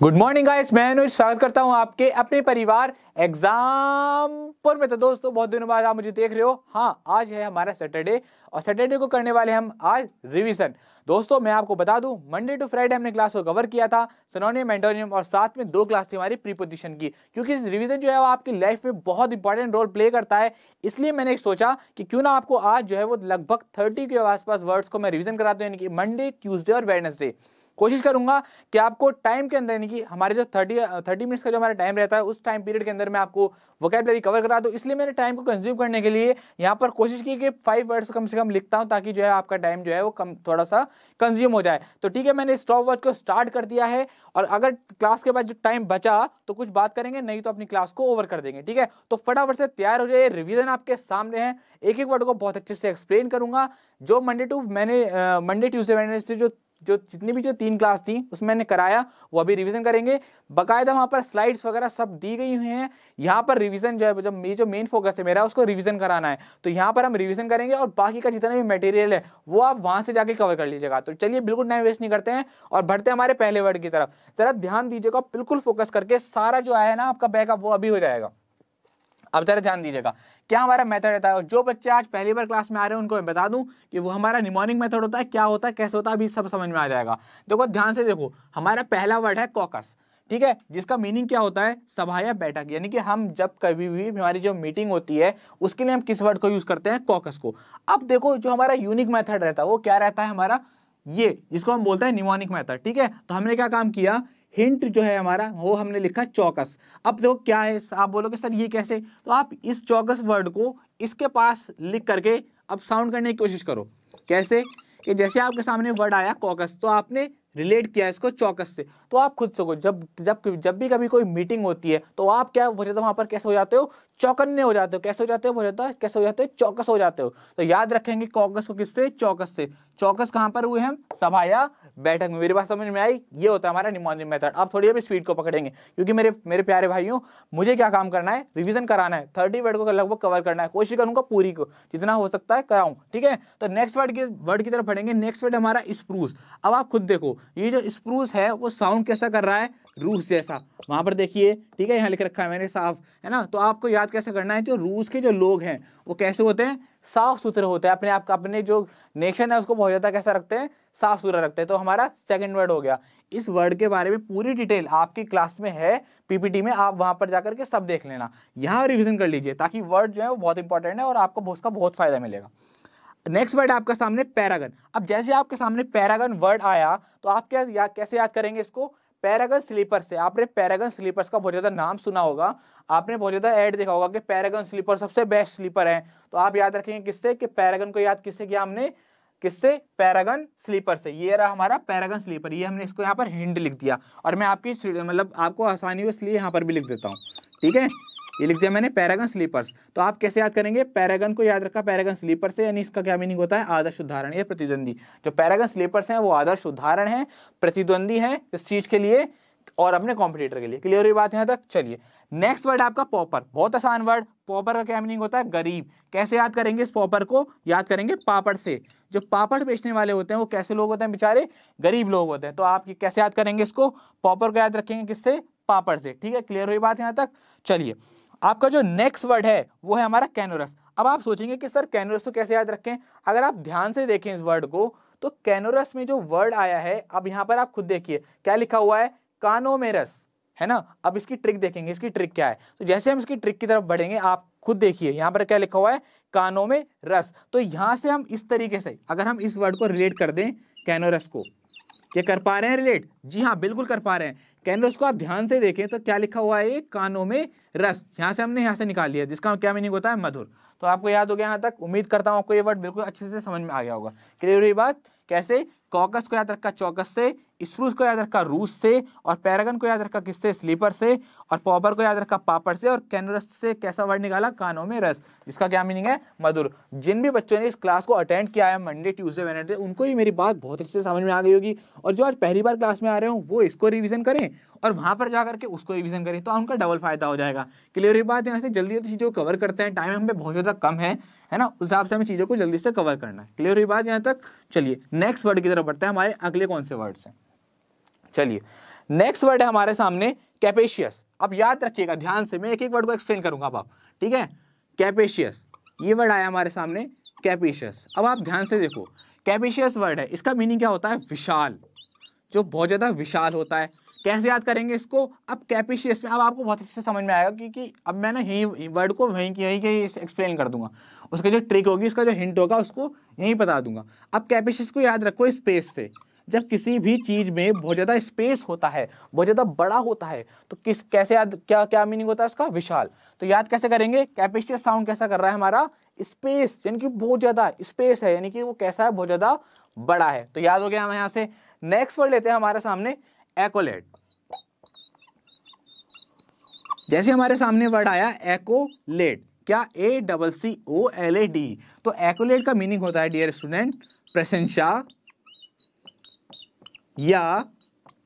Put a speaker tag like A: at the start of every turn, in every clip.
A: Good morning guys, मैं अनुज स्वागत करता हूं आपके अपने परिवार एग्जाम्पल में। तो दोस्तों बहुत दिनों बाद आप मुझे देख रहे हो। हाँ, आज है हमारा सैटरडे और सैटरडे को करने वाले हम आज रिवीजन। दोस्तों मैं आपको बता दूं, मंडे टू फ्राइडे हमने क्लास को कवर किया था, सिनोनिम, एंटोनिम और साथ में 2 क्लास थी हमारी प्रीपोजिशन की। क्योंकि इस रिवीजन जो है वो आपकी लाइफ में बहुत इंपॉर्टेंट रोल प्ले करता है, इसलिए मैंने सोचा कि क्यों ना आपको आज जो है वो लगभग 30 के आसपास वर्ड्स को मैं रिवीजन कराता हूँ, यानी कि मंडे, ट्यूसडे और वेडनेसडे। कोशिश करूंगा कि आपको टाइम के अंदर, यानी कि हमारे जो 30 मिनट्स का जो हमारा टाइम रहता है, उस टाइम पीरियड के अंदर मैं आपको वोकैबुलरी कवर करा दूं। इसलिए मैंने टाइम को कंज्यूम करने के लिए यहाँ पर कोशिश की कि 5 वर्ड्स कम से कम लिखता हूं, ताकि जो है आपका टाइम जो है वो कम थोड़ा सा कंज्यूम हो जाए। तो ठीक है, मैंने स्टॉप वॉच को स्टार्ट कर दिया है और अगर क्लास के बाद जो टाइम बचा तो कुछ बात करेंगे, नहीं तो अपनी क्लास को ओवर कर देंगे। ठीक है, तो फटाफट से तैयार हो जाइए। रिवीजन आपके सामने है, एक एक वर्ड को बहुत अच्छे से एक्सप्लेन करूंगा। जो मंडे ट्यूसडे वेडनेसडे जो जितनी भी जो 3 क्लास थी उसमें मैंने कराया, वो अभी रिवीजन करेंगे। बकायदा वहां पर स्लाइड्स वगैरह सब दी गई हुई हैं। यहाँ पर रिवीजन जो है, जब ये जो मेन फोकस है मेरा, उसको रिवीजन कराना है, तो यहाँ पर हम रिवीजन करेंगे और बाकी का जितना भी मटेरियल है वो आप वहां से जाके कवर कर लीजिएगा। तो चलिए बिल्कुल टाइम वेस्ट नहीं करते हैं और बढ़ते हैं हमारे पहले वर्ड की तरफ। जरा ध्यान दीजिएगा, बिल्कुल फोकस करके, सारा जो आया ना आपका बैकअप वो अभी हो जाएगा। अब जरा ध्यान दीजिएगा क्या हमारा मेथड रहता है। और जो बच्चे आज पहली बार क्लास में आ रहे हैं उनको मैं बता दूं कि वो हमारा निमोनिक मेथड होता है, क्या होता है, कैसे होता है, अभी सब समझ में आ जाएगा। देखो ध्यान से देखो, हमारा पहला वर्ड है कॉकस। ठीक है, जिसका मीनिंग क्या होता है, सभा या बैठक, यानी कि हम जब कभी भी हमारी जो मीटिंग होती है उसके लिए हम किस वर्ड को यूज करते हैं, कॉकस को। अब देखो जो हमारा यूनिक मेथड रहता है वो क्या रहता है हमारा, ये जिसको हम बोलते हैं निमोनिक मेथड। ठीक है, तो हमने क्या काम किया, हिंट जो है हमारा वो हमने लिखा चौकस। अब देखो क्या है, आप बोलोगे सर ये कैसे, तो आप इस चौकस वर्ड को इसके पास लिख करके अब साउंड करने की कोशिश करो। कैसे, कि जैसे आपके सामने वर्ड आया कॉकस, तो आपने रिलेट किया इसको चौकस से। तो आप खुद से जब भी कभी कोई मीटिंग होती है तो आप क्या हो जाते हो, वहां पर कैसे हो जाते हो, चौकन्ने हो जाते हो। कैसे हो जाते हो, कैसे हो जाते हो, चौकस हो जाते हो। तो याद रखेंगे कॉकस को किससे, चौकस से। चौकस कहां पर हुए हम, सभा या बैठक में। मेरी बात समझ में आई, ये होता है हमारा निमोनिक मेथड। अब थोड़ी अभी स्पीड को पकड़ेंगे, क्योंकि मेरे प्यारे भाइयों, मुझे क्या काम करना है, रिवीजन कराना है। 30 वर्ड को लगभग कवर करना है, कोशिश करूंगा पूरी को जितना हो सकता है कराऊं। ठीक है, तो नेक्स्ट वर्ड की तरफ बढ़ेंगे। नेक्स्ट वर्ड हमारा स्प्रूस। अब आप खुद देखो, ये जो स्प्रूस है वो साउंड कैसा कर रहा है, रूस जैसा। वहां पर देखिए, ठीक है, यहाँ लिख रखा है मैंने साफ, है ना। तो आपको याद कैसे करना है, जो रूस के जो लोग हैं वो कैसे होते हैं, साफ सुथरे होते हैं। अपने आप का, अपने जो नेशन है उसको बहुत ज्यादा कैसा रखते हैं, साफ सुथरा रखते हैं। तो हमारा सेकंड वर्ड हो गया। इस वर्ड के बारे में पूरी डिटेल आपकी क्लास में है, पीपीटी में, आप वहां पर जाकर के सब देख लेना। यहाँ रिवीजन कर लीजिए, ताकि वर्ड जो है वो बहुत इंपॉर्टेंट है और आपको उसका बहुत फायदा मिलेगा। नेक्स्ट वर्ड आपका सामने पैरागन। अब जैसे आपके सामने पैरागन वर्ड आया तो आप कैसे याद करेंगे इसको, पैरागन स्लीपर से। आपने पैरागन स्लीपर्स का बहुत ज्यादा नाम सुना होगा, आपने बहुत ज्यादा ऐड देखा होगा कि पैरागन स्लीपर सबसे बेस्ट स्लीपर है। तो आप याद रखेंगे किससे, कि पैरागन को याद किससे किया हमने, किससे, पैरागन स्लीपर से। ये रहा हमारा पैरागन स्लीपर, ये हमने इसको यहाँ पर हिंट लिख दिया और मैं आपकी मतलब आपको आसानी हो इसलिए यहाँ पर भी लिख देता हूँ। ठीक है, ये लिख दिया मैंने पैरागन स्लीपर्स। तो आप कैसे याद करेंगे, पैरागन को याद रखा पैरागन स्लीपर से, यानी इसका क्या मीनिंग होता है, आदर्श उदाहरण या प्रतिद्वंदी। जो पैरागन स्लीपर्स हैं वो आदर्श उदाहरण है, प्रतिद्वंदी है इस चीज के लिए और अपने कॉम्पिटिटर के लिए। क्लियर हुई बात यहाँ तक। चलिए नेक्स्ट वर्ड आपका पॉपर। बहुत आसान वर्ड, पॉपर का क्या मीनिंग होता है, गरीब। कैसे याद करेंगे इस पॉपर को, याद करेंगे पापड़ से। जो पापड़ बेचने वाले होते हैं वो कैसे लोग होते हैं, बेचारे गरीब लोग होते हैं। तो आप कैसे याद करेंगे इसको, पॉपर को याद रखेंगे किससे, पापड़ से। ठीक है, क्लियर हुई बात यहाँ तक। चलिए आपका जो नेक्स्ट वर्ड है वो है हमारा कैनोरस। अब आप सोचेंगे कि सर कैनोरस को कैसे याद रखें। अगर आप ध्यान से देखें इस वर्ड को, तो कैनोरस में जो वर्ड आया है, अब यहाँ पर आप खुद देखिए क्या लिखा हुआ है, कानो में रस, है ना। अब इसकी ट्रिक देखेंगे, इसकी ट्रिक क्या है। तो जैसे हम इसकी ट्रिक की तरफ बढ़ेंगे, आप खुद देखिए यहाँ पर क्या लिखा हुआ है, कानों में रस। तो यहाँ से हम इस तरीके से अगर हम इस वर्ड को रिलेट कर दें कैनोरस को, ये कर पा रहे हैं रिलेट, जी हाँ बिल्कुल कर पा रहे हैं। कैनोरस को आप ध्यान से देखें तो क्या लिखा हुआ है, कानों में रस। यहाँ से हमने यहाँ से निकाल लिया, जिसका क्या मीनिंग होता है, मधुर। तो आपको याद हो गया यहाँ तक। उम्मीद करता हूँ आपको ये वर्ड बिल्कुल अच्छे से समझ में आ गया होगा। क्लियर हुई बात। कैसे, कॉकस को याद रखा चौकस से, स्प्रूस को याद रखा रूस से, और पैरागन को याद रखा किससे, स्लीपर से, और पॉपर को याद रखा पापड़ से, और कैनोरस से कैसा वर्ड निकाला, कानों में रस, जिसका क्या मीनिंग है, मधुर। जिन भी बच्चों ने इस क्लास को अटेंड किया है मंडे ट्यूसडे वेडनेसडे, उनको ही मेरी बात बहुत अच्छे से समझ में आ गई होगी। और जो आज पहली बार क्लास में आ रहे हो वो इसको रिवीजन करें और वहां पर जाकर के उसको रिवीजन करें, तो उनका डबल फायदा हो जाएगा। क्लियर हुई बात। यहाँ से जल्दी जल्दी चीज़ों को कवर करते हैं, टाइम हमें बहुत ज़्यादा कम है ना, उस हिसाब से हमें चीज़ों को जल्दी से कवर करना है। क्लियर हुई बात यहाँ तक। चलिए नेक्स्ट वर्ड की तरफ बढ़ते हैं, हमारे अगले कौन से वर्ड्स हैं। चलिए नेक्स्ट वर्ड है हमारे सामने कैपेशियस। अब याद रखिएगा ध्यान से, मैं एक एक वर्ड को एक्सप्लेन करूंगा अब आप, ठीक है। कैपेशियस, ये वर्ड आया हमारे सामने कैपेशियस। अब आप ध्यान से देखो, कैपेशियस वर्ड है, इसका मीनिंग क्या होता है? विशाल, जो बहुत ज्यादा विशाल होता है। कैसे याद करेंगे इसको? अब कैपेशियस में अब आपको बहुत अच्छे से समझ में आएगा, क्योंकि अब मैं ना यही वर्ड को वहीं की एक्सप्लेन कर दूंगा। उसका जो ट्रिक होगी, उसका जो हिंट होगा, उसको यहीं बता दूंगा। अब कैपेशियस को याद रखो स्पेस से। जब किसी भी चीज में बहुत ज्यादा स्पेस होता है, बहुत ज्यादा बड़ा होता है, तो कैसे याद, क्या क्या मीनिंग होता है उसका? विशाल। तो याद कैसे करेंगे? कैपेशियस साउंड कैसा कर रहा है हमारा? स्पेस, यानी कि बहुत ज्यादा स्पेस है, यानी कि वो कैसा है? बहुत ज्यादा बड़ा है। तो याद हो गया हम यहाँ से। नेक्स्ट वर्ड लेते हैं हमारे सामने एक्कोलेट। जैसे हमारे सामने वर्ड आया एक्कोलेट, क्या? ACCOLAD। तो एक्कोलेट का मीनिंग होता है डियर स्टूडेंट प्रशंसा या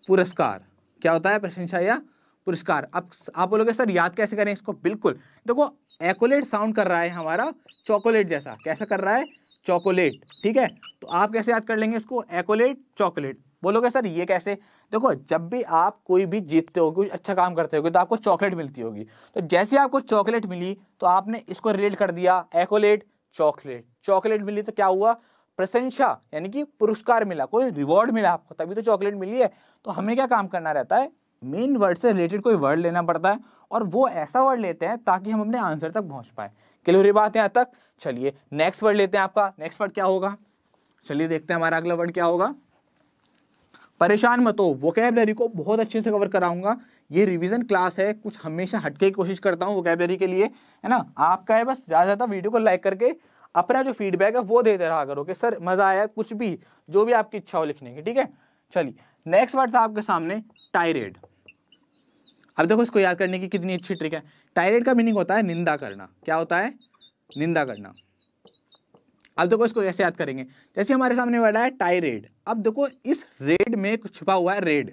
A: पुरस्कार। क्या होता है? प्रशंसा या पुरस्कार। अब आप बोलोगे सर याद कैसे करें इसको? बिल्कुल, देखो एक्कोलेट साउंड कर रहा है हमारा चॉकलेट जैसा। कैसा कर रहा है? चॉकलेट, ठीक है। तो आप कैसे याद कर लेंगे इसको? एक्कोलेट चॉकलेट। बोलोगे सर ये कैसे? देखो जब भी आप कोई भी जीतते हो, कुछ अच्छा काम करते हो, तो आपको चॉकलेट मिलती होगी। तो जैसे आपको चॉकलेट मिली तो आपने इसको रिलेट कर दिया, एक्कोलेट चॉकलेट। चॉकलेट मिली तो क्या हुआ? प्रशंसा, यानी कि पुरस्कार मिला, कोई रिवॉर्ड मिला आपको, तभी तो चॉकलेट मिली है। तो हमें क्या काम करना रहता है? मेन वर्ड से रिलेटेड कोई वर्ड लेना पड़ता है, और वो ऐसा वर्ड लेते हैं ताकि हम अपने आंसर तक पहुंच पाए। क्लियर बात है यहाँ तक? चलिए नेक्स्ट वर्ड लेते हैं आपका। नेक्स्ट वर्ड क्या होगा? चलिए देखते हैं हमारा अगला वर्ड क्या होगा। परेशान मत हो, वोकैबुलरी को बहुत अच्छे से कवर कराऊंगा। ये रिवीजन क्लास है, कुछ हमेशा हटके की कोशिश करता हूँ वोकैबुलरी के लिए, है ना। आपका है बस ज़्यादा से ज़्यादा वीडियो को लाइक करके अपना जो फीडबैक है वो देते रहा करो कि सर मज़ा आया, कुछ भी जो भी आपकी इच्छा हो लिखने की, ठीक है। चलिए नेक्स्ट वर्ड था आपके सामने टायरेड। अब देखो इसको याद करने की कितनी अच्छी ट्रिक है। टायरेड का मीनिंग होता है निंदा करना। क्या होता है? निंदा करना। अब देखो इसको कैसे याद करेंगे? जैसे हमारे सामने वर्ड है टायरेड। अब देखो इस रेड में कुछ छुपा हुआ है, रेड।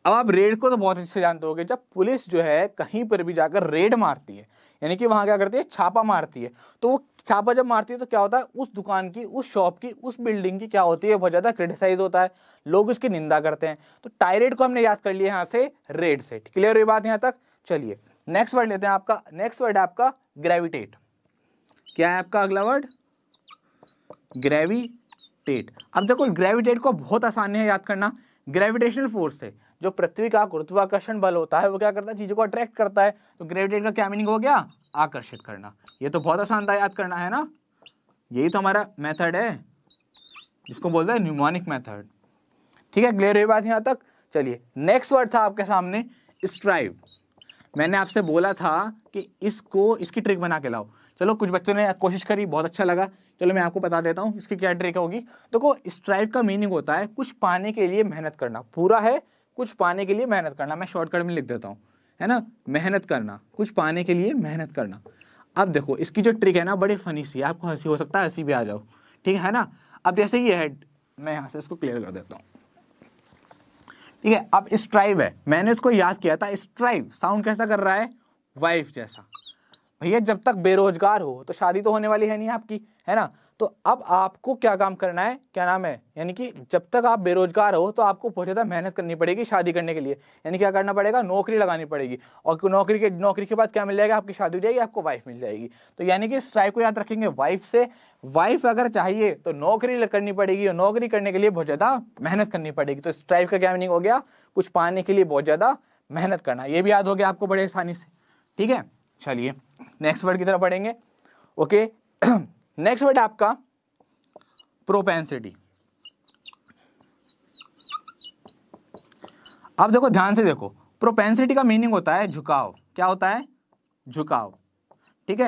A: अब आप रेड को तो बहुत अच्छे से जानते होंगे, जब पुलिस जो है कहीं पर भी जाकर रेड मारती है, यानी कि वहां क्या करती है? छापा मारती है। तो वो छापा जब मारती है तो क्या होता है? उस दुकान की, उस शॉप की, उस बिल्डिंग की क्या होती है? बहुत ज्यादा क्रिटिसाइज होता है, लोग उसकी निंदा करते हैं। तो टायरेड को हमने याद कर लिया यहाँ से रेड से। क्लियर हुई बात यहाँ तक? चलिए नेक्स्ट वर्ड लेते हैं आपका। नेक्स्ट वर्ड है आपका ग्रेविटेट। क्या है आपका अगला वर्ड? ग्रेविटेट। अब देखो ग्रेविटेट को बहुत आसान है याद करना। ग्रेविटेशनल फोर्स है, जो पृथ्वी का गुरुत्वाकर्षण बल होता है वो क्या करता है? चीजों को अट्रैक्ट करता है। तो ग्रेविटेट का क्या मीनिंग हो गया? आकर्षित करना। ये तो बहुत आसान था याद करना, है ना। यही तो हमारा मेथड है, जिसको बोलते हैं न्यूमोनिक मेथड। ठीक है, क्लियर हुई बात यहाँ तक? चलिए नेक्स्ट वर्ड था आपके सामने स्ट्राइव। मैंने आपसे बोला था कि इसकी ट्रिक बना के लाओ। चलो कुछ बच्चों ने कोशिश करी, बहुत अच्छा लगा। चलो मैं आपको बता देता हूँ इसकी क्या ट्रिक होगी। देखो स्ट्राइव का मीनिंग होता है कुछ पाने के लिए मेहनत करना। पूरा है कुछ पाने के लिए मेहनत करना। मैं शॉर्टकट में लिख देता हूँ, है ना। मेहनत करना, कुछ पाने के लिए मेहनत करना। अब देखो इसकी जो ट्रिक है ना, बड़ी फनी सी है। आपको हंसी हो सकता है, हंसी भी आ जाओ, ठीक है ना। अब जैसे ये है, मैं यहाँ से इसको क्लियर कर देता हूँ, ठीक है। अब स्ट्राइव है, मैंने इसको याद किया था। स्ट्राइव साउंड कैसा कर रहा है? वाइफ जैसा। भैया जब तक बेरोजगार हो तो शादी तो होने वाली है नहीं आपकी, है ना। तो अब आपको क्या काम करना है? क्या नाम है, यानी कि जब तक आप बेरोजगार हो तो आपको बहुत ज़्यादा मेहनत करनी पड़ेगी शादी करने के लिए। यानी क्या करना पड़ेगा? नौकरी लगानी पड़ेगी। और नौकरी के बाद क्या मिल जाएगा? आपकी शादी हो जाएगी, आपको वाइफ मिल जाएगी। तो यानी कि स्ट्राइव को याद रखेंगे वाइफ से। वाइफ अगर चाहिए तो नौकरी करनी पड़ेगी, और नौकरी करने के लिए बहुत ज़्यादा मेहनत करनी पड़ेगी। तो स्ट्राइव का क्या मीनिंग हो गया? कुछ पाने के लिए बहुत ज़्यादा मेहनत करना। ये भी याद हो गया आपको बड़े आसानी से, ठीक है। चलिए नेक्स्ट वर्ड की तरफ पढ़ेंगे। ओके नेक्स्ट वर्ड है आपका प्रोपेंसिटी। अब देखो ध्यान से देखो, प्रोपेंसिटी का मीनिंग होता है झुकाव। क्या होता है? झुकाव, ठीक है।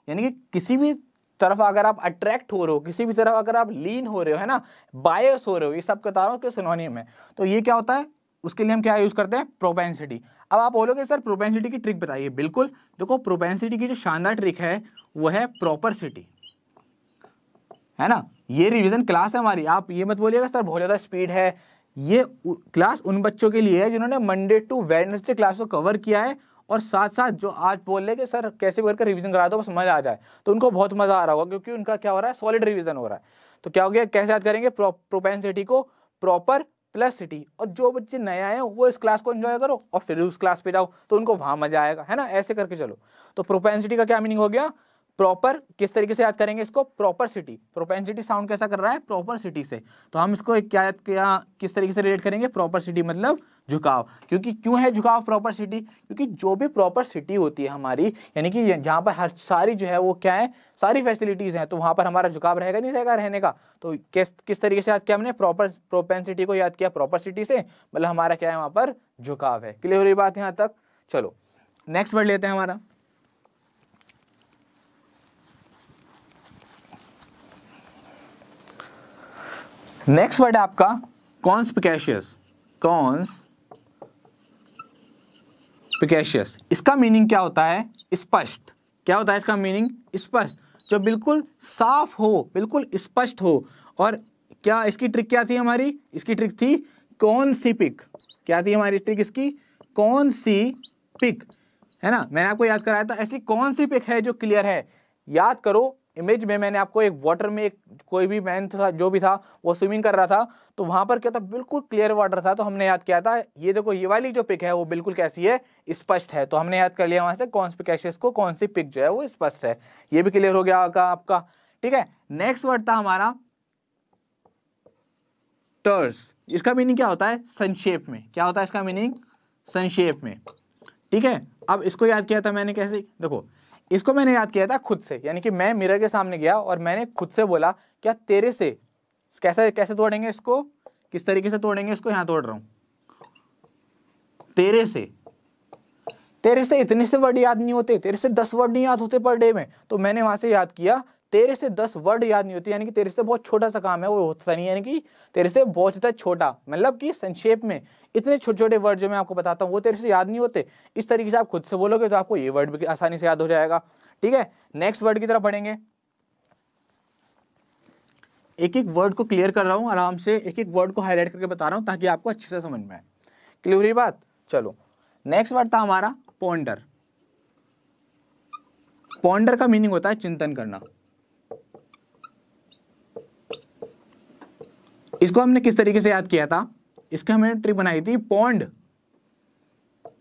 A: यानी कि किसी भी तरफ अगर आप अट्रैक्ट हो रहे हो, किसी भी तरफ अगर आप लीन हो रहे हो, है ना, बायस हो रहे हो, ये सब बता रहा हूं कि सिनोनिम है। तो ये क्या होता है? उसके लिए हम क्या यूज करते हैं? प्रोपेंसिटी। अब आप बोलोगे सर प्रोपेंसिटी की ट्रिक बताइए। बिल्कुल, देखो प्रोपेंसिटी की जो शानदार ट्रिक है वो है प्रॉपर्सिटी, है ना। ये रिवीजन क्लास है हमारी। आप ये मत बोलिएगा सर बहुत ज्यादा स्पीड है। ये क्लास उन बच्चों के लिए है जिन्होंने मंडे टू वेडनेसडे क्लास को कवर किया है, और साथ साथ जो आज बोल रहे कि सर कैसे भी करके रिवीजन करा दो बस समझ आ जाए, तो उनको बहुत मजा आ रहा होगा, क्योंकि उनका क्या हो रहा है? सॉलिड रिवीजन हो रहा है। तो क्या हो गया? कैसे याद करेंगे प्रोपेंसिटी को? प्रॉपर प्लस सिटी, और जो बच्चे नए आए हैं वो इस क्लास को एंजॉय करो और फिर उस क्लास पे जाओ तो उनको वहां मजा आएगा, है ना, ऐसे करके चलो। तो प्रोपेंसिटी का क्या मीनिंग हो गया, प्रॉपर, किस तरीके से याद करेंगे इसको, प्रॉपर सिटी। प्रोपेंसिटी साउंड कैसा कर रहा है, प्रॉपर सिटी से, तो हम इसको क्या किस तरीके से रिलेट करेंगे, प्रॉपर सिटी मतलब झुकाव। क्योंकि क्यों है झुकाव प्रॉपर सिटी, क्योंकि जो भी प्रॉपर सिटी होती है हमारी, यानी कि जहाँ पर हर सारी जो है वो क्या है, सारी फैसिलिटीज हैं, तो वहां पर हमारा झुकाव रहेगा नहीं रहेगा रहने का। तो किस तरीके से याद किया हमने, प्रॉपर प्रोपेंसिटी को याद किया प्रॉपर सिटी से, मतलब हमारा क्या है वहां पर झुकाव है। क्लियर हो रही बात यहाँ तक। चलो नेक्स्ट वर्ड लेते हैं हमारा, नेक्स्ट वर्ड है आपका कॉन्स्पिकेशियस। कॉन्स्पिकेशियस, इसका मीनिंग क्या होता है, स्पष्ट। क्या होता है इसका मीनिंग, स्पष्ट, जो बिल्कुल साफ हो, बिल्कुल स्पष्ट हो। और क्या इसकी ट्रिक क्या थी हमारी, इसकी ट्रिक थी कौन सी पिक, क्या थी हमारी ट्रिक इसकी, कौन सी पिक, है ना, मैंने आपको याद कराया था। ऐसी कौन सी पिक है जो क्लियर है, याद करो। इमेज में मैंने आपको एक वाटर में एक कोई भी मैन था जो भी था वो स्विमिंग कर रहा था, तो वहां पर क्या था, बिल्कुल क्लियर वाटर था, तो हमने याद किया था ये देखो ये वाली जो पिक है वो बिल्कुल कैसी है, स्पष्ट है। तो हमने याद कर लिया वहां से कॉन्स्पिकेशियस को, कौन सी पिक जो है वो स्पष्ट है। ये भी क्लियर हो गया आपका, ठीक है। नेक्स्ट वर्ड था हमारा टर्स। इसका मीनिंग क्या होता है, संक्षेप में। क्या होता है इसका मीनिंग, संक्षेप में, ठीक है। अब इसको याद किया था मैंने कैसे, देखो इसको मैंने याद किया था खुद से, यानी कि मैं मिरर के सामने गया और मैंने खुद से बोला क्या तेरे से, कैसे तोड़ेंगे इसको, किस तरीके से तोड़ेंगे इसको, यहां तोड़ रहा हूं, तेरे से इतने से वर्ड याद नहीं होते, तेरे से 10 वर्ड नहीं याद होते पर डे में, तो मैंने वहां से याद किया तेरे से 10 वर्ड याद नहीं होते, यानी कि तेरे से बहुत छोटा सा काम है वो होता नहीं, यानी कि तेरे से बहुत ज़्यादा छोटा, मतलब कि संक्षेप में इतने छोटे छोटे वर्ड जो मैं आपको बताता हूँ वो तेरे से याद नहीं होते। इस तरीके से आप खुद से बोलोगे तो आपको ये वर्ड भी आसानी से याद हो जाएगा, ठीक है। नेक्स्ट वर्ड की तरफ बढ़ेंगे, एक एक वर्ड को क्लियर कर रहा हूँ आराम से, एक एक वर्ड को हाईलाइट करके बता रहा हूँ ताकि आपको अच्छे से समझ में आए। क्लियर हुई बात। चलो नेक्स्ट वर्ड था हमारा पॉन्डर। पॉन्डर का मीनिंग होता है चिंतन करना। इसको हमने किस तरीके से याद किया था, इसका हमने ट्रिक बनाई थी पॉन्ड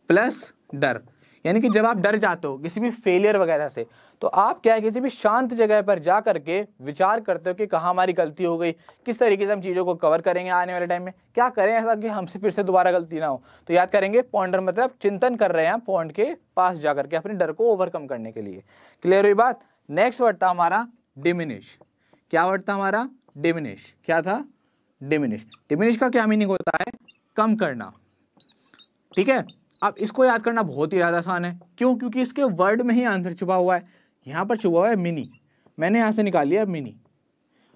A: प्लस डर, यानी कि जब आप डर जाते हो किसी भी फेलियर वगैरह से, तो आप क्या है किसी भी शांत जगह पर जा करके विचार करते हो कि कहाँ हमारी गलती हो गई, किस तरीके से हम चीज़ों को कवर करेंगे आने वाले टाइम में, क्या करें ऐसा कि हमसे फिर से दोबारा गलती ना हो। तो याद करेंगे पॉन्डर मतलब चिंतन कर रहे हैं पॉन्ड के पास जा करके अपने डर को ओवरकम करने के लिए। क्लियर हुई बात। नेक्स्ट वर्ड था हमारा डिमिनिश। क्या वर्ड था हमारा, डिमिनिश। क्या था, डिमिनिश। डिमिनिश का क्या मीनिंग होता है, कम करना, ठीक है। अब इसको याद करना बहुत ही ज़्यादा आसान है, क्यों, क्योंकि इसके वर्ड में ही आंसर छुपा हुआ है। यहाँ पर छुपा हुआ है मिनी, मैंने यहाँ से निकाल लिया मिनी,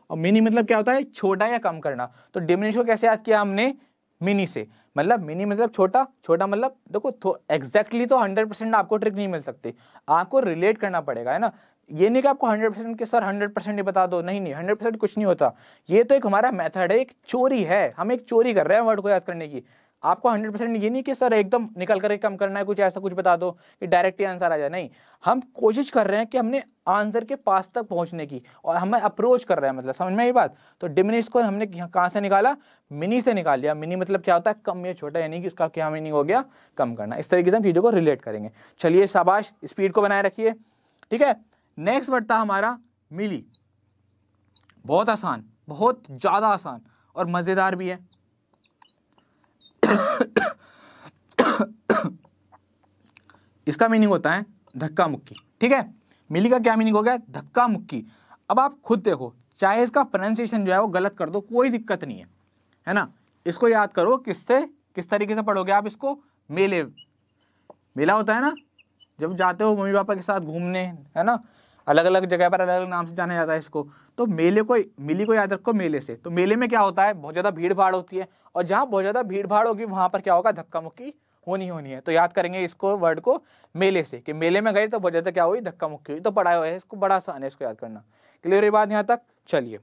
A: और मिनी मतलब क्या होता है, छोटा या कम करना। तो डिमिनिश को कैसे याद किया हमने, मिनी से, मतलब मिनी मतलब छोटा, छोटा मतलब देखो एग्जैक्टली तो 100% आपको ट्रिक नहीं मिल सकती, आपको रिलेट करना पड़ेगा, है ना। ये नहीं कि आपको 100% के सर 100% ही बता दो, नहीं 100% कुछ नहीं होता। ये तो एक हमारा मेथड है, एक चोरी है, हम एक चोरी कर रहे हैं वर्ड को याद करने की। आपको 100% ये नहीं कि सर एकदम निकल कर कम करना है, कुछ ऐसा कुछ बता दो कि डायरेक्ट ही आंसर आ जाए, नहीं, हम कोशिश कर रहे हैं कि हमने आंसर के पास तक पहुंचने की, और हमें अप्रोच कर रहे हैं, मतलब समझ में आई बात। तो डिमिनिश को हमने कहाँ से निकाला, मिनी से निकाल लिया। मिनी मतलब क्या होता है, कम या छोटा, यानी कि इसका क्या मीनिंग हो गया, कम करना। इस तरीके से हम चीज़ों को रिलेट करेंगे। चलिए शाबाश, स्पीड को बनाए रखिए, ठीक है। नेक्स्ट वर्ड था हमारा मिली। बहुत आसान, बहुत ज़्यादा आसान और मज़ेदार भी है। इसका मीनिंग होता है धक्का मुक्की, ठीक है। मिली का क्या मीनिंग हो गया, धक्का मुक्की। अब आप खुद देखो, चाहे इसका प्रोनाउंसिएशन जो है वो गलत कर दो, कोई दिक्कत नहीं है ना। इसको याद करो किससे, किस तरीके से पढ़ोगे आप इसको, मेले, मेला होता है ना, जब जाते हो मम्मी पापा के साथ घूमने, है ना, अलग अलग जगह पर अलग अलग नाम से जाना जाता है इसको। तो मेले को, मिली को याद रखो मेले से। तो मेले में क्या होता है, बहुत ज़्यादा भीड़ भाड़ होती है, और जहाँ बहुत ज़्यादा भीड़ भाड़ होगी वहाँ पर क्या होगा, धक्का मुक्की होनी है। तो याद करेंगे इसको, वर्ड को मेले से, कि मेले में गए तो बहुत ज़्यादा क्या हुई, धक्का मुक्की हुई। तो पढ़ाया हुआ है, इसको बड़ा आसान है इसको याद करना। क्लियर है बात यहाँ तक। चलिए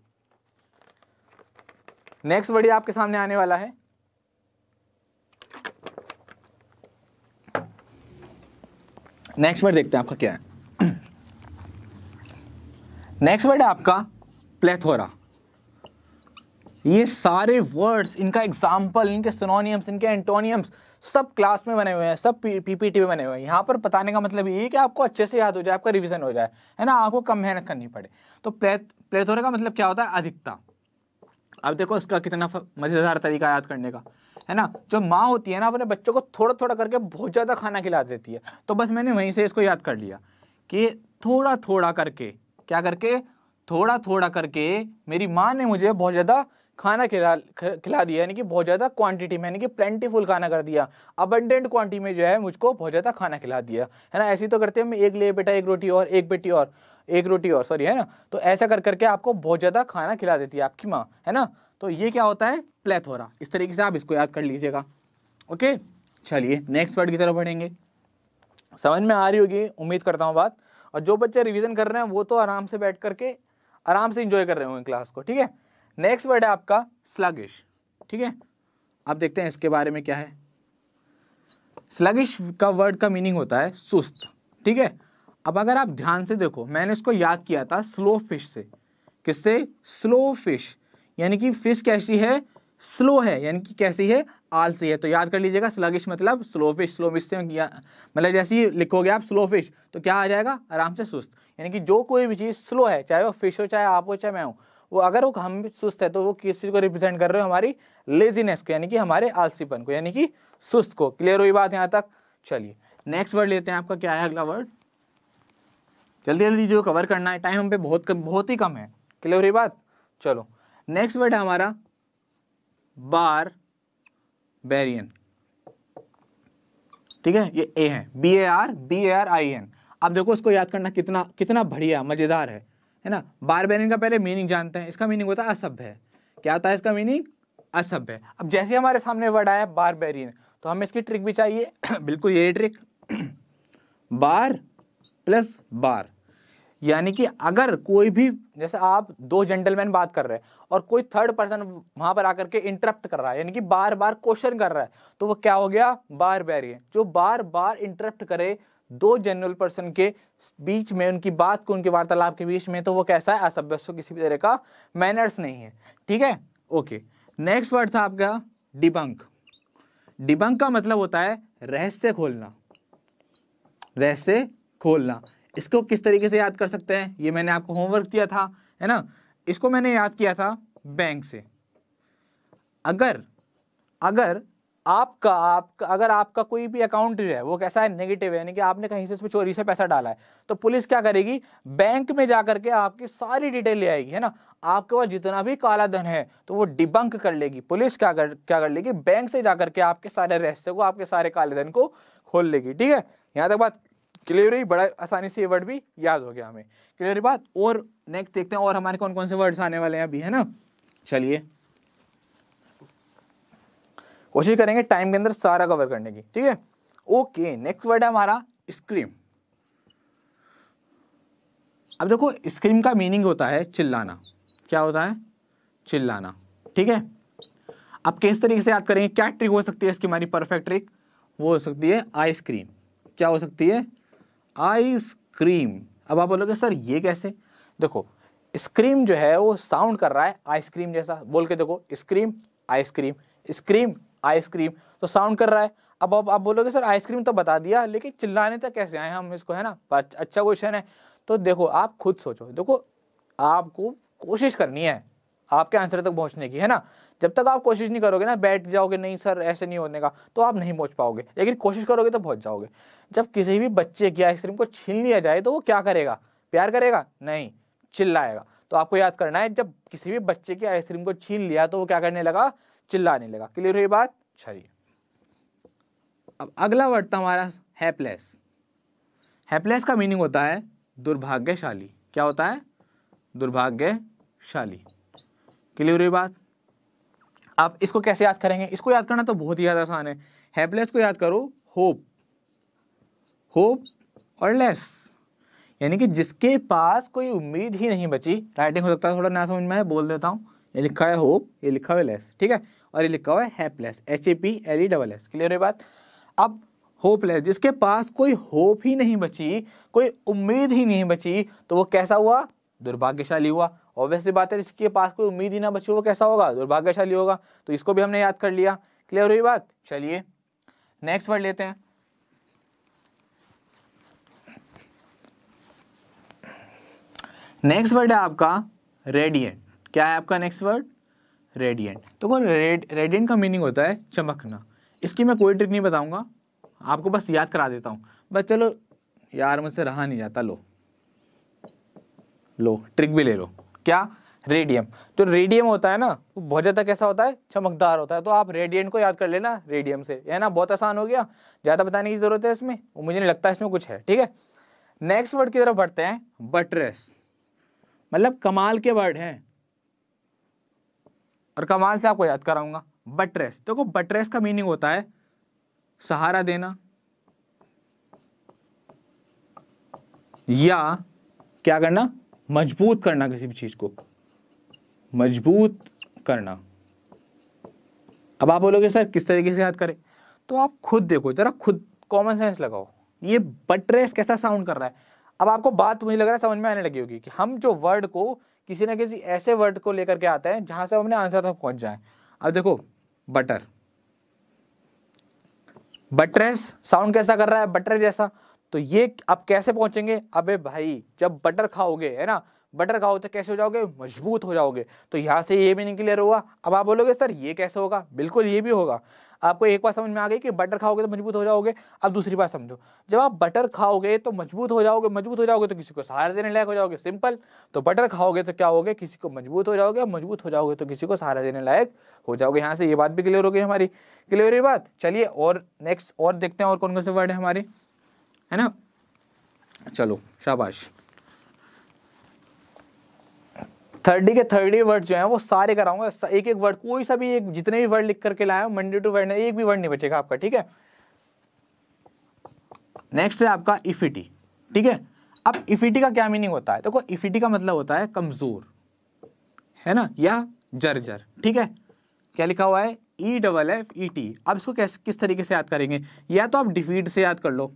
A: नेक्स्ट वर्ड आपके सामने आने वाला है, नेक्स्ट वर्ड देखते हैं आपका क्या है। नेक्स्ट वर्ड है आपका प्लेथोरा। ये सारे वर्ड्स, इनका एग्जाम्पल, इनके सिनोनियम्स, इनके एंटोनियम्स सब क्लास में बने हुए हैं, सब पीपीटी में बने हुए हैं। यहाँ पर बताने का मतलब ये है कि आपको अच्छे से याद हो जाए, आपका रिवीजन हो जाए, है ना, आपको कम मेहनत करनी पड़े। तो प्लेथोरा का मतलब क्या होता है? अधिकता। अब देखो इसका कितना मजेदार तरीका याद करने का, है ना। जो माँ होती है ना, अपने बच्चों को थोड़ा थोड़ा करके बहुत ज़्यादा खाना खिला देती है। तो बस मैंने वहीं से इसको याद कर लिया कि थोड़ा थोड़ा करके, क्या करके, थोड़ा थोड़ा करके मेरी माँ ने मुझे बहुत ज़्यादा खाना खिला दिया, यानी कि बहुत ज़्यादा क्वांटिटी में, यानी कि प्लेंटीफुल खाना कर दिया, अबंडेंट क्वांटिटी में जो है मुझको बहुत ज़्यादा खाना खिला दिया, है ना। ऐसे ही तो करते हैं, एक ले बेटा एक रोटी और, एक बेटी और, एक रोटी और, सॉरी, है ना। तो ऐसा कर करके आपको बहुत ज़्यादा खाना खिला देती है आपकी माँ, है ना। तो ये क्या होता है? प्लेथोरा। इस तरीके से आप इसको याद कर लीजिएगा। ओके, चलिए नेक्स्ट वर्ड की तरफ बढ़ेंगे। समझ में आ रही होगी उम्मीद करता हूँ बात। और जो बच्चे रिवीजन कर रहे हैं वो तो आराम से बैठ करके आराम से इंजॉय कर रहे होंगे क्लास को, ठीक है। नेक्स्ट वर्ड है आपका स्लगिश, ठीक है। अब देखते हैं इसके बारे में क्या है। स्लगिश का वर्ड का मीनिंग होता है सुस्त, ठीक है। अब अगर आप ध्यान से देखो, मैंने इसको याद किया था स्लो फिश से। किससे? स्लो फिश, यानी कि फिश कैसी है? स्लो है, यानी कि कैसी है? आलसी है। तो याद कर लीजिएगा, स्लगिश मतलब स्लो फिश। स्लो फिश से मतलब जैसे ही लिखोगे आप स्लो फिश तो क्या आ जाएगा? आराम से सुस्त। यानी कि जो कोई भी चीज़ स्लो है, चाहे वो फिश हो, चाहे आप हो, चाहे मैं हूँ, वो अगर वो हम सुस्त है तो वो किस चीज़ को रिप्रेजेंट कर रहे हो? हमारी लेजीनेस को, यानी कि हमारे आलसीपन को, यानी कि सुस्त को। क्लियर हुई बात यहाँ तक? चलिए नेक्स्ट वर्ड लेते हैं। आपका क्या है अगला वर्ड? जल्दी जल्दी जो कवर करना है, टाइम हम पे बहुत ही कम है। क्लियर हुई बात? चलो नेक्स्ट वर्ड है हमारा बारबेरियन, ठीक है। ये ए है, BARBARIN। अब देखो इसको याद करना कितना कितना बढ़िया मजेदार है ना। बारबेरियन का पहले मीनिंग जानते हैं। इसका मीनिंग होता है असभ्य। क्या होता है इसका मीनिंग? असभ्य। अब जैसे हमारे सामने वर्ड आया बारबेरियन, तो हमें इसकी ट्रिक भी चाहिए। बिल्कुल यही ट्रिक, बार प्लस बार, यानी कि अगर कोई भी, जैसे आप दो जेंटलमैन बात कर रहे हैं और कोई थर्ड पर्सन वहां पर आकर के इंटरप्ट कर रहा है, यानी कि बार बार क्वेश्चन कर रहा है, तो वो क्या हो गया? बारबेरियन। जो बार बार इंटरप्ट करे दो जनरल पर्सन के बीच में, उनकी बात को, उनके वार्तालाप के बीच में, तो वो कैसा है? असभ्य, किसी भी तरह का मैनर्स नहीं है, ठीक है। ओके, नेक्स्ट वर्ड था आपका डिबंक। डिबंक का मतलब होता है रहस्य खोलना, रहस्य खोलना। इसको किस तरीके से याद कर सकते हैं? ये मैंने आपको होमवर्क दिया था, है ना। इसको मैंने याद किया था बैंक से। अगर आपका कोई भी अकाउंट जो है वो कैसा है? नेगेटिव है, यानी कि आपने कहीं से चोरी से पैसा डाला है, तो पुलिस क्या करेगी? बैंक में जाकर के आपकी सारी डिटेल ले आएगी, है ना। आपके पास जितना भी काला धन है तो वो डिबंक कर लेगी पुलिस। क्या कर लेगी? बैंक से जाकर के आपके सारे रहस्य को, आपके सारे काले धन को खोल लेगी, ठीक है। यहाँ तक बात क्लियर हुई? बड़ा आसानी से ये वर्ड भी याद हो गया हमें। क्लियर बात? और नेक्स्ट देखते हैं और हमारे कौन कौन से वर्ड्स आने वाले हैं अभी, है ना। चलिए कोशिश करेंगे टाइम के अंदर सारा कवर करने की, ठीक है। ओके, नेक्स्ट वर्ड है हमारा स्क्रीम। अब देखो स्क्रीम का मीनिंग होता है चिल्लाना। क्या होता है? चिल्लाना, ठीक है। अब किस तरीके से याद करेंगे? क्या ट्रिक हो सकती है इसकी? हमारी परफेक्ट ट्रिक वो हो सकती है आइसक्रीम। क्या हो सकती है? आइसक्रीम। अब आप बोलोगे सर ये कैसे? देखो स्क्रीम जो है वो साउंड कर रहा है आइसक्रीम जैसा। बोल के देखो, स्क्रीम आइसक्रीम, स्क्रीम आइसक्रीम, तो साउंड कर रहा है। अब आप बोलोगे सर आइसक्रीम तो बता दिया, लेकिन चिल्लाने तक कैसे आए हम इसको, है ना। अच्छा क्वेश्चन है। तो देखो आप खुद सोचो, देखो आपको कोशिश करनी है आपके आंसर तक पहुंचने की, है ना। जब तक आप कोशिश नहीं करोगे ना, बैठ जाओगे नहीं सर ऐसे नहीं होने का, तो आप नहीं पहुंच पाओगे। लेकिन कोशिश करोगे तो पहुंच जाओगे। जब किसी भी बच्चे की आइसक्रीम को छीन लिया जाए तो वो क्या करेगा? प्यार करेगा? नहीं, चिल्लाएगा। तो आपको याद करना है, जब किसी भी बच्चे की आइसक्रीम को छीन लिया तो वो क्या करने लगा? चिल्लाने लगा। क्लियर हुई बात? चलिए अब अगला वर्ड था हमारा हैपलेस। हैपलेस का मीनिंग होता है दुर्भाग्यशाली। क्या होता है? दुर्भाग्यशाली। क्लियर हुई बात? आप इसको कैसे याद करेंगे? इसको याद करना तो बहुत ही ज्यादा आसान है। हैपलेस को याद करो होप, होप और लेस, यानी कि जिसके पास कोई उम्मीद ही नहीं बची। राइटिंग हो सकता है थोड़ा ना समझ में आए, बोल देता हूँ। ये लिखा है होप, ये लिखा है लेस, ठीक है, और ये लिखा हुआ है हैपलेस, HAPLESS। क्लियर है बात? अब होपलेस, जिसके पास कोई होप ही नहीं बची, कोई उम्मीद ही नहीं बची, तो वो कैसा हुआ? दुर्भाग्यशाली हुआ। ऑब्वियसली बात है, जिसके पास कोई उम्मीद ही ना बची वो कैसा होगा, दुर्भाग्यशाली होगा। तो इसको भी हमने याद कर लिया। क्लियर हुई बात। चलिए नेक्स्ट वर्ड लेते हैं। नेक्स्ट वर्ड है आपका रेडिएंट। क्या है आपका नेक्स्ट वर्ड, रेडिएंट। तो रेडिएंट का मीनिंग होता है चमकना। इसकी मैं कोई ट्रिक नहीं बताऊंगा, आपको बस याद करा देता हूँ। बस चलो यार मुझसे रहा नहीं जाता, लो ट्रिक भी ले लो। क्या, रेडियम। तो रेडियम होता है ना वो बहुत ज़्यादा कैसा होता है, चमकदार होता है। तो आप रेडिएंट को याद कर लेना रेडियम से, है ना, बहुत आसान हो गया, ज़्यादा बताने की जरूरत है इसमें, मुझे नहीं लगता इसमें कुछ है। ठीक है, नेक्स्ट वर्ड की तरफ बढ़ते हैं। बटरेस, मतलब कमाल के वर्ड हैं और कमाल से आपको याद कराऊंगा। बटरेस, देखो बटरेस का मीनिंग होता है सहारा देना या क्या करना, मजबूत करना, किसी भी चीज को मजबूत करना। अब आप बोलोगे सर किस तरीके से याद करें, तो आप खुद देखो जरा, खुद कॉमन सेंस लगाओ, ये बटरेस कैसा साउंड कर रहा है। अब आपको बात मुझे लग रहा है समझ में आने लगी होगी कि हम जो वर्ड को किसी ना किसी ऐसे वर्ड को लेकर के आते हैं जहां से हम अपने आंसर तक पहुंच जाए। अब देखो बटर, बटरेस साउंड कैसा कर रहा है, बटर जैसा। तो ये आप कैसे पहुंचेंगे, अबे भाई जब बटर खाओगे, है ना, बटर खाओ तो कैसे हो जाओगे, मजबूत हो जाओगे। तो यहाँ से ये भी नहीं क्लियर हुआ। अब आप बोलोगे सर ये कैसे होगा, बिल्कुल ये भी होगा। आपको एक बात समझ में आ गई कि बटर खाओगे तो मजबूत हो जाओगे। अब दूसरी बात समझो, जब आप बटर खाओगे तो मजबूत हो जाओगे, मजबूत हो जाओगे तो किसी को सहारा देने लायक हो जाओगे, सिंपल। तो बटर खाओगे तो क्या होगे, किसी को मजबूत हो जाओगे, मजबूत हो जाओगे तो किसी को सहारा देने लायक हो जाओगे। यहाँ से ये बात भी क्लियर हो गई हमारी, क्लियर हुई बात। चलिए और नेक्स्ट और देखते हैं और कौन कौन से वर्ड है हमारे, है ना। चलो शाबाश, 30 के 30 वर्ड जो हैं वो सारे कराऊंगा, एक एक वर्ड, कोई सा भी एक, जितने भी वर्ड लिख करके लाया हूं मंडे टू वेडनेसडे, एक भी वर्ड नहीं बचेगा आपका। ठीक है, नेक्स्ट है आपका इफिटी। ठीक है, अब इफिटी का क्या मीनिंग होता है, देखो इफिटी का मतलब होता है कमजोर, है ना, या जर्जर। ठीक है, क्या लिखा हुआ है, EFFET। अब इसको किस तरीके से याद करेंगे, या तो आप डिफीट से याद कर लो।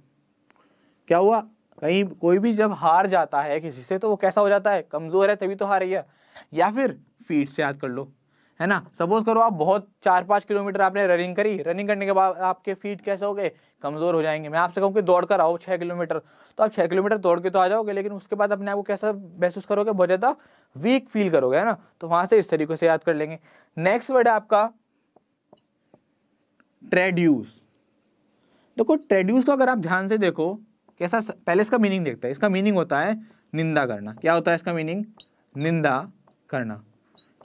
A: क्या हुआ, कहीं कोई भी जब हार जाता है किसी से तो वो कैसा हो जाता है, कमजोर है, तभी तो हार है। या फिर फीट से याद कर लो, है ना। सपोज करो आप बहुत 4-5 किलोमीटर आपने रनिंग करी, रनिंग करने के बाद आपके फीट कैसे हो गए, कमजोर हो जाएंगे। मैं आपसे कहूँ कि दौड़ कर आओ 6 किलोमीटर, तो आप 6 किलोमीटर दौड़ के तो आ जाओगे, लेकिन उसके बाद अपने आप को कैसा महसूस करोगे, बहुत ज्यादा वीक फील करोगे, है ना। तो वहां से इस तरीके से याद कर लेंगे। नेक्स्ट वर्ड है आपका ट्रेड्यूस। देखो ट्रेड्यूस को अगर आप ध्यान से देखो कैसा, पहले इसका मीनिंग देखते हैं। इसका मीनिंग होता है निंदा करना। क्या होता है इसका मीनिंग, निंदा करना।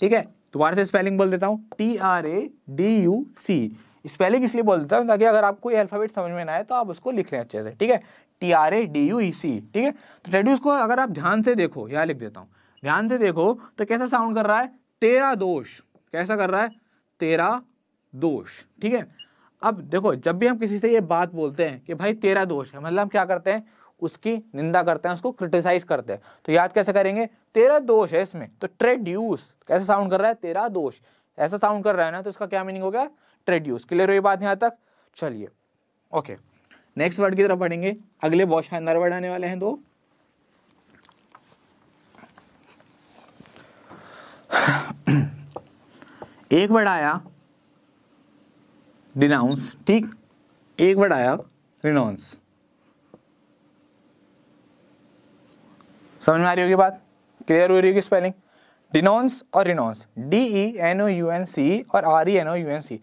A: ठीक है, दोबारा से स्पेलिंग बोल देता हूँ, TRADUC। स्पेलिंग इसलिए बोल देता हूँ ताकि अगर आपको ये अल्फाबेट समझ में ना आए तो आप उसको लिख लें अच्छे से। ठीक है, TRADUC। ठीक है, तो ट्रेड्यूस को अगर आप ध्यान से देखो, यहाँ लिख देता हूँ, ध्यान से देखो तो कैसा साउंड कर रहा है, तेरा दोष। कैसा कर रहा है, तेरा दोष। ठीक है, अब देखो जब भी हम किसी से ये बात बोलते हैं कि भाई तेरा दोष है, मतलब हम क्या करते हैं, उसकी निंदा करते हैं, उसको क्रिटिसाइज करते हैं। तो याद कैसे करेंगे, तेरा दोष है इसमें, तो ट्रेड्यूस कैसे साउंड कर रहा है, तेरा दोष, ऐसा साउंड कर रहा है ना, तो इसका क्या मीनिंग हो गया, ट्रेड्यूस। क्लियर हुई बात यहाँ तक। चलिए ओके, नेक्स्ट वर्ड की तरफ बढ़ेंगे। अगले बहुत शानदार वर्ड आने वाले हैं दो। एक वर्ड आया डिनाउंस, ठीक, एक वर्ड आया रिनॉन्स। समझ में आ रही होगी बात, क्लियर हो रही होगी स्पेलिंग, डिनॉन्स और रिनॉन्स, DENOUNC और RENOUNC।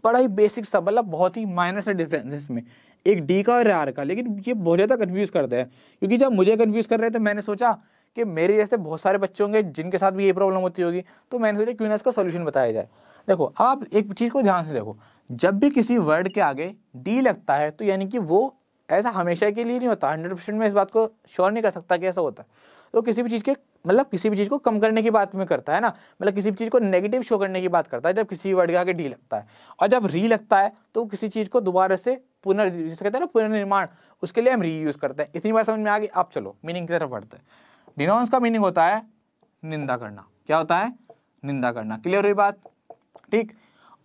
A: बड़ा ही बेसिक सा, मतलब बहुत ही माइनर सा डिफरेंस है इसमें, एक डी का और आर का। लेकिन ये बहुत ज़्यादा कंफ्यूज करते हैं, क्योंकि जब मुझे कंफ्यूज कर रहे थे मैंने सोचा कि मेरे जैसे बहुत सारे बच्चे होंगे जिनके साथ भी ये प्रॉब्लम होती होगी, तो मैंने सोचा क्यों ना इसका सोल्यूशन बताया जाए। देखो आप एक चीज़ को ध्यान से देखो, जब भी किसी वर्ड के आगे डी लगता है तो यानी कि वो ऐसा हमेशा के लिए नहीं होता, 100% में इस बात को श्योर नहीं कर सकता कि ऐसा होता है। तो किसी भी चीज़ के मतलब किसी भी चीज़ को कम करने की बात में करता है ना, मतलब किसी भी चीज़ को नेगेटिव शो करने की बात करता है जब किसी वर्ड के आगे डी लगता है। और जब री लगता है तो किसी चीज़ को दोबारा से जिसे कहते हैं ना पुनर्निर्माण, उसके लिए हम री यूज़ करते हैं। इतनी बात समझ में आ गई। अब चलो मीनिंग की तरफ बढ़ते हैं। डिनॉन्स का मीनिंग होता है निंदा करना। क्या होता है, निंदा करना। क्लियर हुई बात, ठीक।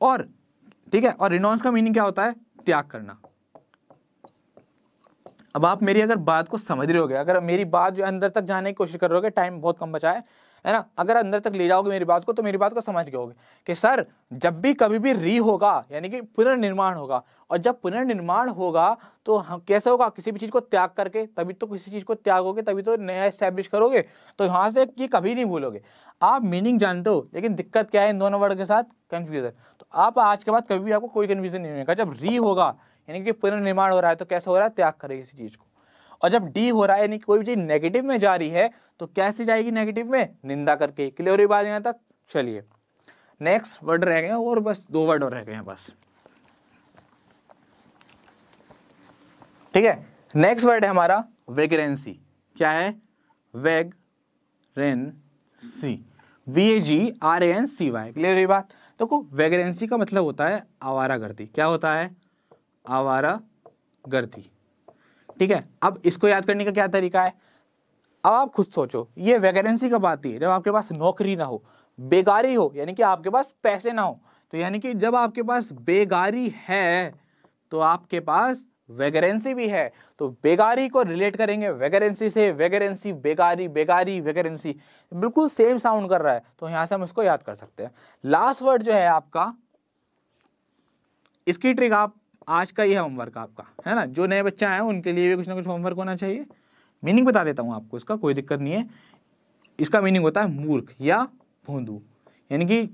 A: और ठीक है, और रिनॉन्स का मीनिंग क्या होता है, त्याग करना। अब आप मेरी अगर बात को समझ रहे होगे, अगर मेरी बात जो अंदर तक जाने की कोशिश कर रहे होगे, टाइम बहुत कम बचा है, है ना। अगर अंदर तक ले जाओगे मेरी बात को तो मेरी बात को समझ गए कि सर जब भी कभी भी री होगा यानी कि पुनर्निर्माण होगा, और जब पुनर्निर्माण होगा तो हम कैसे होगा, किसी भी चीज को त्याग करके, तभी तो किसी चीज को त्यागोगे तभी तो नया एस्टैब्लिश करोगे। तो यहाँ से ये कभी नहीं भूलोगे। आप मीनिंग जानते हो, लेकिन दिक्कत क्या है इन दोनों वर्ड के साथ, कंफ्यूजन। तो आप आज के बाद कभी भी आपको कोई कंफ्यूजन नहीं होगा। जब री होगा यानी कि पुनर्निर्माण हो रहा है तो कैसे हो रहा है, त्याग करेगी किसी चीज को। और जब डी हो रहा है यानी कोई भी चीज नेगेटिव में जा रही है तो कैसे जाएगी नेगेटिव में, निंदा करके। क्लियर हुई बात यहाँ तक। चलिए नेक्स्ट वर्ड रह गए और बस 2 वर्ड और रह गए हैं बस, ठीक है। नेक्स्ट वर्ड है हमारा वेगरेंसी। क्या है, वेगरेंसी, VAGRANCY। क्लियर हुई बात। देखो वेगरेंसी का मतलब होता है आवारागर्दी। क्या होता है, आवारागर्दी, ठीक है। अब इसको याद करने का क्या तरीका है, अब आप खुद सोचो, ये वैकेंसी कब आती है, जब आपके पास नौकरी ना हो, बेगारी हो, यानी कि आपके पास पैसे ना हो। तो यानी कि जब आपके पास बेगारी है तो आपके पास वैकेंसी भी है। तो बेगारी को रिलेट करेंगे वैकेंसी से, वैकेंसी बेगारी, बेगारी वैकेंसी, बिल्कुल सेम साउंड कर रहा है। तो यहां से हम इसको याद कर सकते हैं। लास्ट वर्ड जो है आपका, इसकी ट्रिक आप आज का ये होमवर्क आपका है ना, जो नए बच्चे आए हैं उनके लिए भी कुछ ना कुछ होमवर्क होना चाहिए। मीनिंग बता देता हूं आपको इसका, कोई दिक्कत नहीं है। इसका मीनिंग होता है मूर्ख या भोंदू, यानी कि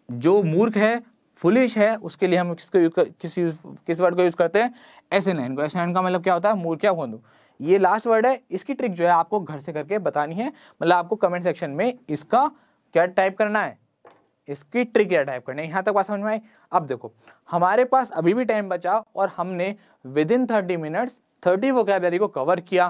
A: जो मूर्ख है, फुलिश है, उसके लिए हम किस वर्ड को यूज करते हैं, SNN को। SNN का मतलब क्या होता है, मूर्ख या भोंदू। ये लास्ट वर्ड है। इसकी ट्रिक जो है आपको घर से करके बतानी है, मतलब आपको कमेंट सेक्शन में इसका क्या टाइप करना है, इसकी ट्रिक क्या टाइप करनी है। यहाँ तक बात समझ में आई। अब देखो हमारे पास अभी भी टाइम बचा और हमने विद इन 30 मिनट्स 30 वोकैबुलरी को कवर किया,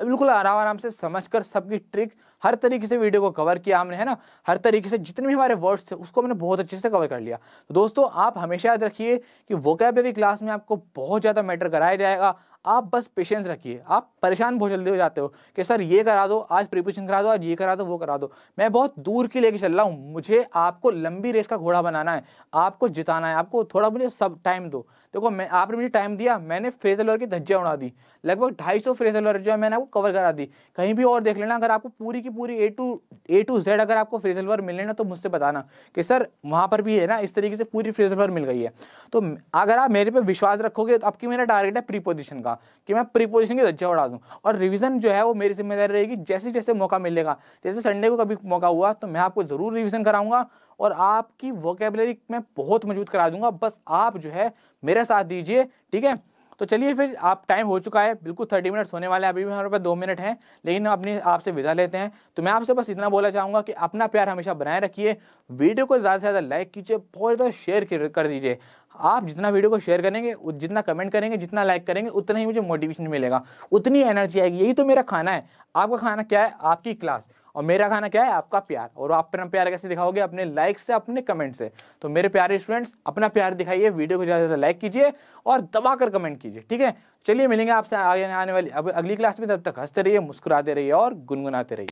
A: बिल्कुल आराम से समझकर सबकी ट्रिक, हर तरीके से वीडियो को कवर किया हमने, है ना। हर तरीके से जितने भी हमारे वर्ड्स थे उसको मैंने बहुत अच्छे से कवर कर लिया। तो दोस्तों आप हमेशा याद रखिए कि वोकैबुलरी क्लास में आपको बहुत ज़्यादा मैटर कराया जाएगा। आप बस पेशेंस रखिए। आप परेशान बहुत जल्दी हो जाते हो कि सर ये करा दो, आज प्रिपरेशन करा दो, आज ये करा दो, वो करा दो। मैं बहुत दूर की लेके चल रहा हूँ, मुझे आपको लंबी रेस का घोड़ा बनाना है, आपको जिताना है, आपको थोड़ा मुझे सब टाइम दो। देखो आपने मुझे टाइम दिया, मैंने फ्रेजल वर्ड की धज्जियां उड़ा दी, लगभग 250 फ्रेजल वर्ड जो है मैंने आपको कवर करा दी। कहीं भी और देख लेना, अगर आपको पूरी की पूरी A to Z अगर आपको फ्रेजल वर्ड मिलने ना तो मुझसे बताना कि सर वहाँ पर भी है ना इस तरीके से पूरी फ्रेजल वर्ड मिल गई है। तो अगर आप मेरे पे विश्वास रखोगे तो आपकी मेरा टारगेट है प्रीपोजिशन का, कि मैं प्रीपोजिशन की धज्जियां उड़ा दूं। और रिवीजन जो है वो मेरी जिम्मेदारी रहेगी, जैसे जैसे मौका मिलेगा, जैसे संडे को कभी मौका हुआ तो मैं आपको जरूर रिवीजन कराऊंगा और आपकी वोकैबुलरी मैं बहुत मजबूत करा दूंगा। बस आप जो है मेरा साथ दीजिए, ठीक है। तो चलिए फिर, आप टाइम हो चुका है, बिल्कुल 30 मिनट्स होने वाले हैं, अभी भी हमारे पास 2 मिनट हैं, लेकिन अपने आपसे विदा लेते हैं। तो मैं आपसे बस इतना बोलना चाहूँगा कि अपना प्यार हमेशा बनाए रखिए, वीडियो को ज़्यादा से ज़्यादा लाइक कीजिए, बहुत ज़्यादा शेयर कर दीजिए। आप जितना वीडियो को शेयर करेंगे, जितना कमेंट करेंगे, जितना लाइक करेंगे, उतना ही मुझे मोटिवेशन मिलेगा, उतनी एनर्जी आएगी। यही तो मेरा खाना है। आपका खाना क्या है, आपकी क्लास, और मेरा खाना क्या है, आपका प्यार। और आप अपना प्यार कैसे दिखाओगे, अपने लाइक से, अपने कमेंट से। तो मेरे प्यारे स्टूडेंट्स अपना प्यार दिखाइए, वीडियो को ज़्यादा से ज़्यादा लाइक कीजिए और दबाकर कमेंट कीजिए, ठीक है। चलिए मिलेंगे आपसे आगे आने वाली अगली क्लास में, तब तक हंसते रहिए, मुस्कुराते रहिए और गुनगुनाते रहिए।